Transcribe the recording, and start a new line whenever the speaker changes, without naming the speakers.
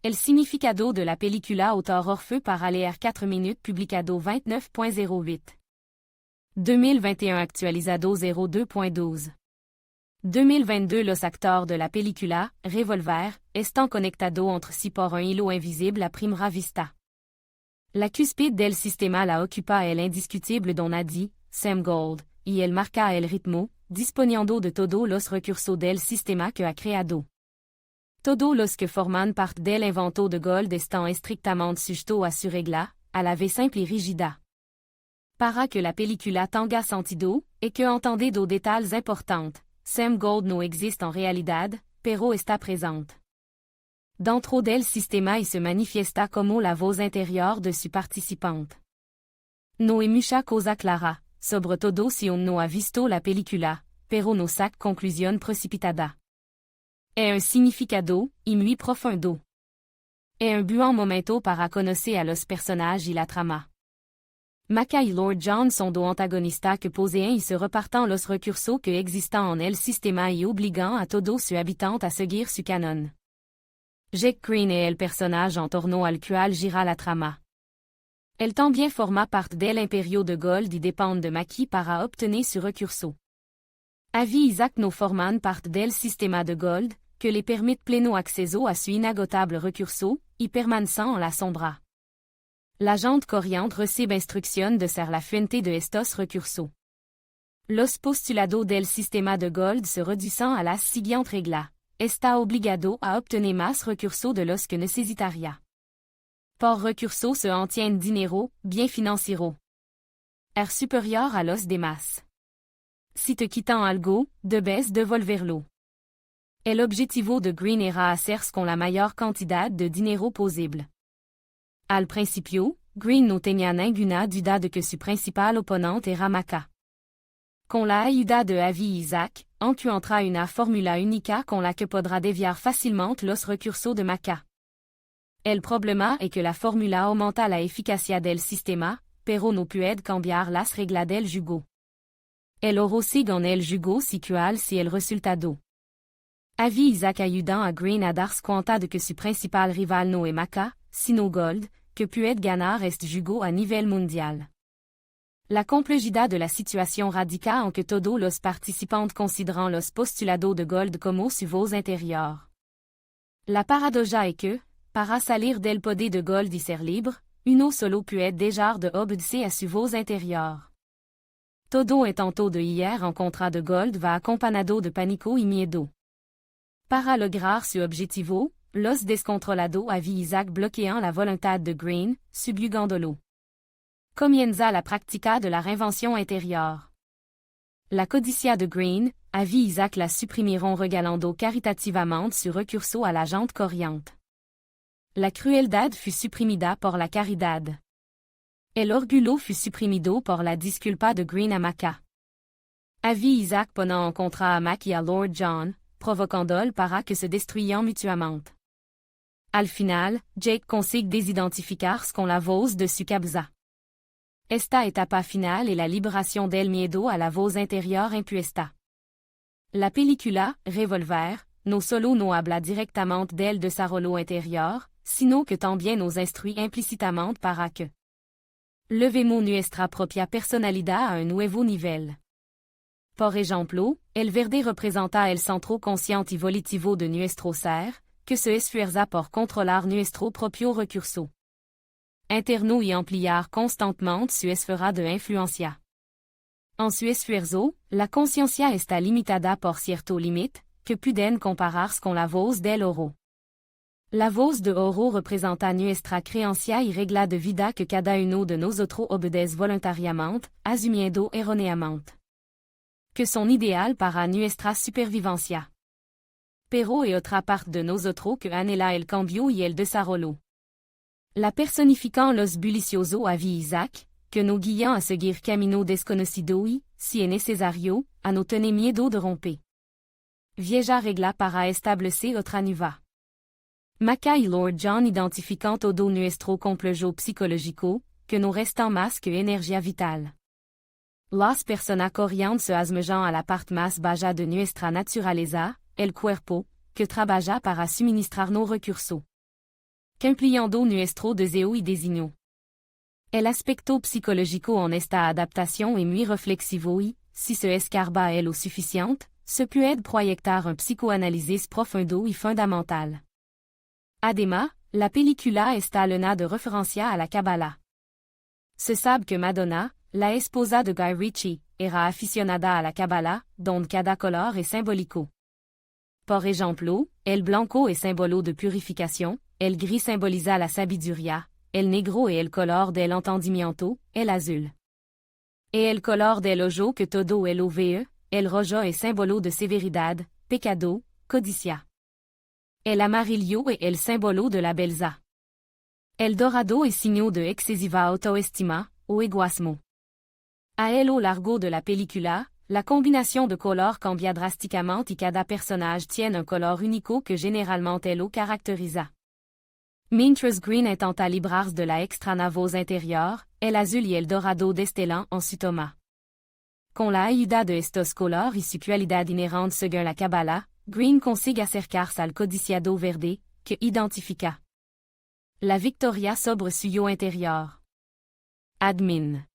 El significado de la película autor Orfeu para leer 4 minutes publicado 29.08. 2021 actualizado 02.12. 2022 Los actores de la película, Revolver, están conectado entre sí por un hilo invisible a primera vista. La cúspide del sistema la ocupa el indiscutible don Nadie, Sam Gold, y el marca el ritmo, disponiendo de todo los recursos del sistema que ha creado. Todos los que forman parte del invento de Gold están estrictamente sujetos a su regla, a la vez simple y rígida. Para que la película tenga sentido, et que entendido detalles importantes, Sam Gold no existe en realidad, pero está presente. Dentro del sistema y se manifiesta como la voz interior de su participante. No hay mucha cosa clara, sobre todo si on no ha visto la película, pero no saca conclusión precipitada. Es un significado, y muy profundo. Es un buen momento para conocer a los personajes y la trama. Maca y Lord John son dos antagonistas que poseen y se repartent los recursos que existan en el sistema y obligan a todos sus habitantes a seguir su canon. Jake Green est el personnage en torno al cual gira la trama. Elle también forma parte del imperio de Gold y dépend de Mackie para obtenir su recurso. Avi y Isaac no forman parte del sistema de Gold, que les permite pleno acceso a su inagotable recurso, y permanecen en la sombra. L'agente Coriandre recibe instrucción de ser la fuente de estos recursos. Los postulados del sistema de Gold se reducen a las siguientes reglas. Está obligado a obtener más recursos de los que necesitaría. Por recursos se entiende dinero, bien financiero. Superior a los demás. Si te quitan algo, debes devolverlo. El objetivo de Green era hacerse con la mayor cantidad de dinero posible. Al principio, Green no tenía ninguna duda de que su principal oponente era Maca. Con la ayuda de Avi y Isaac, encuentra una fórmula única con la que podrá desviar fácilmente los recursos de Maca. El problema es que la fórmula aumenta la eficacia del sistema, pero no puede cambiar las reglas del juego. El oro sigue en el juego si el resultado. Avi y Isaac ayudan a Green a darse cuenta de que su principal rival no es Maca, sino Gold, que puede ganar este juego a nivel mundial. La complejidad de la situación radica en que todos los participantes consideran los postulados de Gold como su voz interior. La paradoja es que, para salir del poder de Gold y ser libre, uno solo puede dejar de obedecer a su voz interior. Todo intento de ir en contra de Gold va acompañado de pánico y miedo. Para lograr su objetivo, los descontrolados Avi y Isaac bloquean la voluntad de Green, subyugándolo. Comienza la práctica de la reinvención interior. La codicia de Green, Avi y Isaac la suprimiront regalando caritativamente su recurso a la gente corriente. La crueldad fut suprimida por la caridad. El orgullo fut suprimido por la disculpa de Green a Maca. Avi y Isaac ponen en contra a Mac y a Lord John, provocándole para que se destruyan mutuamente. Al final, Jake consigue desidentificarse con la voz de su cabeza. Esta etapa final est la liberación del miedo a la voz interior impuesta. La película, Revolver, no solo no habla directamente del desarrollo interior, sino que también nos instruye implícitamente para que levemos nuestra propia personalidad a un nuevo nivel. Por ejemplo, el verde representa el centro consciente y volitivo de nuestro ser, que se esfuerza por controlar nuestro propio recurso interno y ampliar constantemente su esfera de influencia. En su esfuerzo, la conciencia está limitada por cierto límite, que pueden compararse con la voz del oro. La voz de oro representa nuestra creencia y regla de vida que cada uno de nosotros obedece voluntariamente, asumiendo erróneamente. Que son ideal para nuestra supervivencia. Pero hay otra parte de nosotros que anhela el cambio y el desarrollo. La personifican los bulliciosos Avi y Isaac, que nos guían a seguir camino desconocido y, si es necesario, a no tener miedo de romper. Vieja regla para establecer otra nueva. Maca y Lord John identifican todo nuestro complejo psicológico, que no restan más que energía vital. Las personas corrientes se asemejan a la parte más baja de nuestra naturaleza, el cuerpo, que trabaja para suministrar nos recursos. qu'impliando nuestro deseo y designo. El aspecto psicológico en esta adaptación es muy reflexivo y, si se escarba es lo suficiente, se puede proyectar un psicoanálisis profundo y fundamental. Además, la película está llena de referencia a la Kabbalah. Se sabe que Madonna, la esposa de Guy Ritchie, era aficionada a la Kabbalah, donde cada color es simbólico. Por ejemplo, el blanco es símbolo de purificación, el gris symboliza la sabiduría, el negro es el color del entendimiento, el azul. Et el color del ojo que todo el ve, el rojo es símbolo de severidad, pecado, codicia. El amarillo es el símbolo de la beleza. El dorado es signo de excesiva autoestima, o egoísmo. A lo largo de la película, la combinación de colors cambia drastiquement y cada personnage tiene un color único que généralement lo caracteriza. Mientras Green intenta librarse de la extranavos interior, el azul y el dorado destelan en su toma. Con la ayuda de estos colores y su cualidad inherente según la Kabbalah, Green consigue acercarse al codiciado verde, que identifica la victoria sobre su yo interior. Admin.